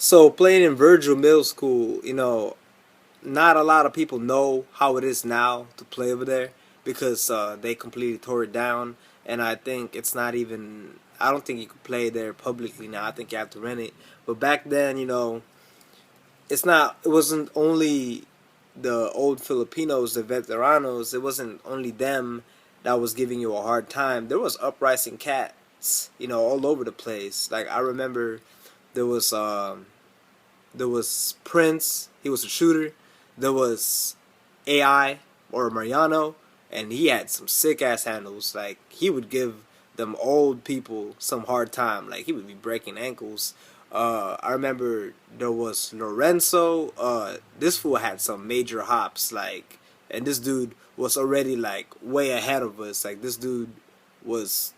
So playing in Virgil Middle School, not a lot of people know how it is now to play over there because they completely tore it down, and I think it's not even. I don't think you can play there publicly now. I think you have to rent it. But back then, it's not. It wasn't only the old Filipinos, the veteranos. It wasn't only them that was giving you a hard time. There was uprising cats, all over the place. Like I remember, there was Prince. He was a shooter. There was AI or Mariano, and he had some sick ass handles. Like he would give them old people some hard time. Like he would be breaking ankles. I remember there was Lorenzo. This fool had some major hops. Like, and this dude was already like way ahead of us. Like this dude was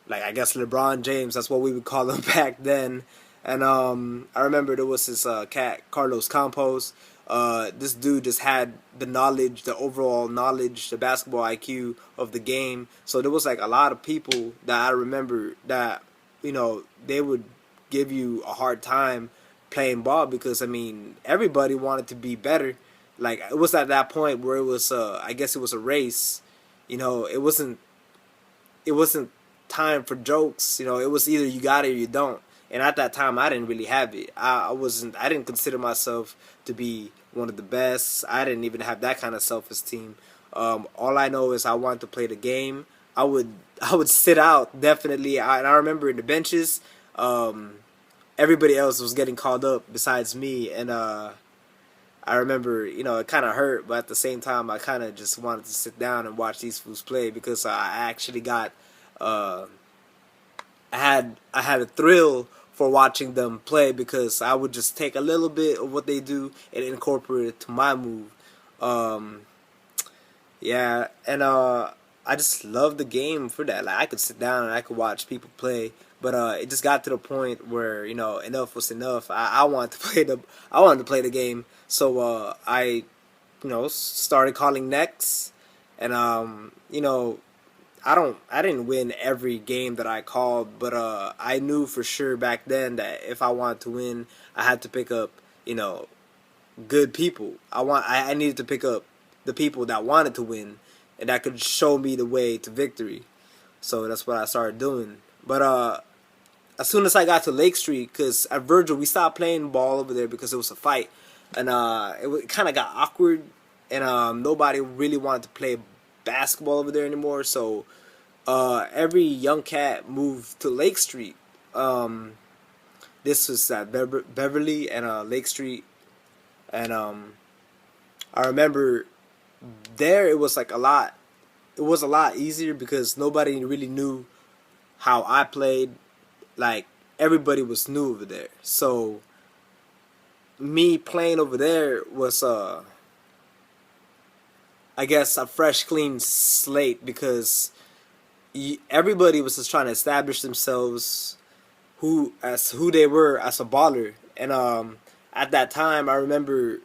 like I guess LeBron James. That's what we would call him back then. And I remember there was this cat Carlos Campos. This dude just had the knowledge, the overall knowledge, the basketball IQ of the game. So there was like a lot of people that I remember that they would give you a hard time playing ball because I mean everybody wanted to be better. Like it was at that point where it was I guess it was a race. It wasn't time for jokes. It was either you got it or you don't. And at that time, I didn't really have it. I wasn't. I didn't consider myself to be one of the best. I didn't even have that kind of self-esteem. All I know is I wanted to play the game. I would. I would sit out definitely. And I remember in the benches, everybody else was getting called up besides me. And I remember, it kind of hurt, but at the same time, I kind of just wanted to sit down and watch these fools play because I actually got. I had a thrill for watching them play because I would just take a little bit of what they do and incorporate it to my move. Um, yeah, and I just love the game for that. Like I could sit down and I could watch people play, but it just got to the point where enough was enough. I wanted to play the game, so I started calling necks, and I didn't win every game that I called, but I knew for sure back then that if I wanted to win, I had to pick up, good people. I needed to pick up the people that wanted to win and that could show me the way to victory. So that's what I started doing. But as soon as I got to Lake Street, because at Virgil we stopped playing ball over there because it was a fight, and it kind of got awkward, and nobody really wanted to play basketball over there anymore. So every young cat moved to Lake Street. This was at Beverly and Lake Street, and I remember there it was like a lot. It was a lot easier because nobody really knew how I played. Like everybody was new over there, so me playing over there was I guess a fresh, clean slate because everybody was just trying to establish themselves who they were as a baller. And at that time, I remember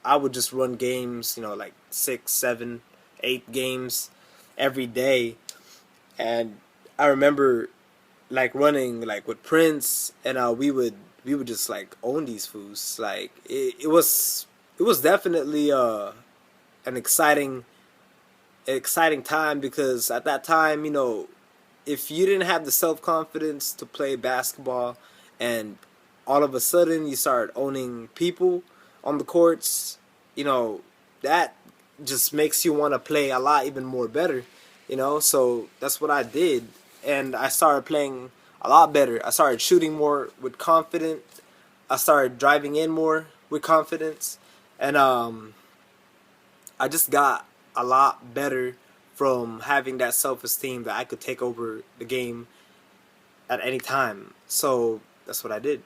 I would just run games, like 6, 7, 8 games every day, and I remember like running like with Prince, and we would just like own these fools. Like it was definitely an exciting time because at that time, if you didn't have the self confidence to play basketball, and all of a sudden you start owning people on the courts, that just makes you want to play a lot even more better, So that's what I did, and I started playing a lot better. I started shooting more with confidence. I started driving in more with confidence, and I just got a lot better from having that self-esteem that I could take over the game at any time. So that's what I did.